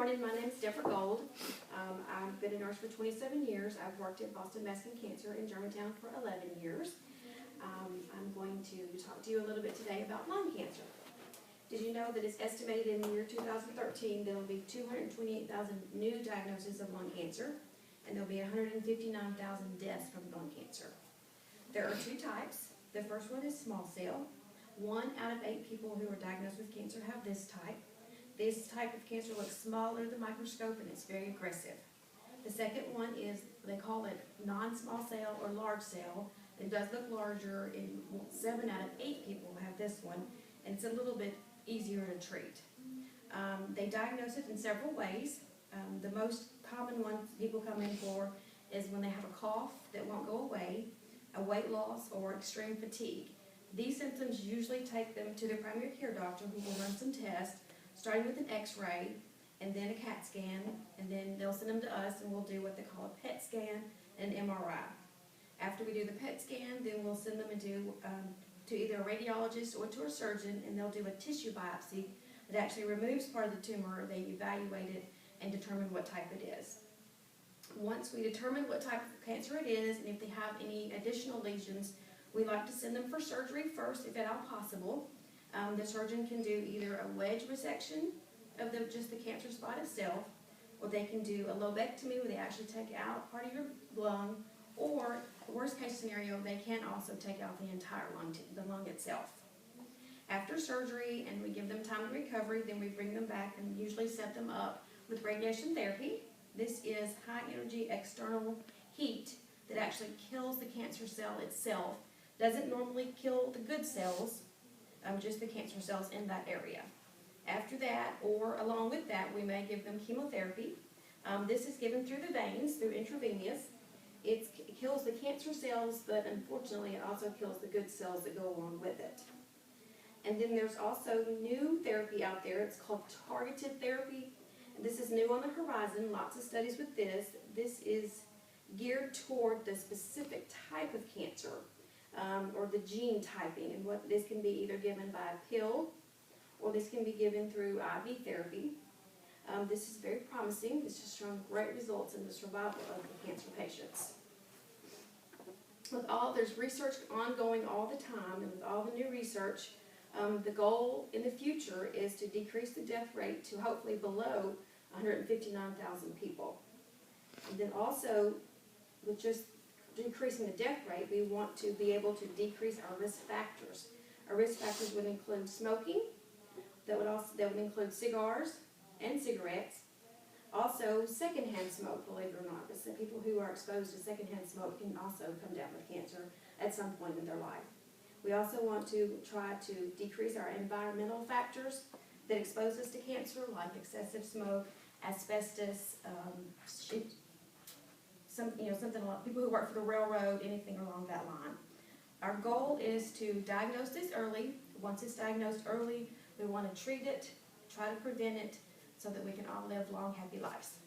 morning. My name is Deborah Gold. I've been a nurse for 27 years. I've worked at Boston Meskin Cancer in Germantown for 11 years. I'm going to talk to you a little bit today about lung cancer. Did you know that it's estimated in the year 2013 there will be 228,000 new diagnoses of lung cancer, and there will be 159,000 deaths from lung cancer. There are two types. The first one is small cell. 1 out of 8 people who are diagnosed with cancer have this type. This type of cancer looks smaller under the microscope and it's very aggressive. The second one is, they call it non-small cell or large cell. It does look larger, and 7 out of 8 people have this one, and it's a little bit easier to treat. They diagnose it in several ways. The most common one people come in for is when they have a cough that won't go away, a weight loss, or extreme fatigue. These symptoms usually take them to their primary care doctor, who will run some tests, starting with an x-ray and then a CAT scan, and then they'll send them to us and we'll do what they call a PET scan and an MRI. After we do the PET scan, then we'll send them to either a radiologist or to a surgeon, and they'll do a tissue biopsy that actually removes part of the tumor. They evaluate it and determine what type it is. Once we determine what type of cancer it is, and if they have any additional lesions, we like to send them for surgery first, if at all possible. The surgeon can do either a wedge resection of just the cancer spot itself, or they can do a lobectomy where they actually take out part of your lung, or worst case scenario, they can also take out the entire lung, the lung itself. After surgery, and we give them time to recovery, then we bring them back and usually set them up with radiation therapy. This is high energy external heat that actually kills the cancer cell itself. Doesn't normally kill the good cells, just the cancer cells in that area. After that, or along with that, we may give them chemotherapy. This is given through the veins, through intravenous. It kills the cancer cells, but unfortunately it also kills the good cells that go along with it. And then there's also new therapy out there. It's called targeted therapy. This is new on the horizon, lots of studies with this. This is geared toward the specific type of cancer, or the gene typing, and what this can be either given by a pill, or this can be given through IV therapy. This is very promising. This has shown great results in the survival of the cancer patients. There's research ongoing all the time, and with all the new research, the goal in the future is to decrease the death rate to hopefully below 159,000 people. And then also, with just decreasing the death rate, we want to be able to decrease our risk factors. Our risk factors would include smoking. That would include cigars and cigarettes. Also, secondhand smoke, believe it or not. The people who are exposed to secondhand smoke can also come down with cancer at some point in their life. We also want to try to decrease our environmental factors that expose us to cancer, like excessive smoke, asbestos, something like people who work for the railroad, anything along that line. Our goal is to diagnose this early. Once it's diagnosed early, we want to treat it, try to prevent it, so that we can all live long, happy lives.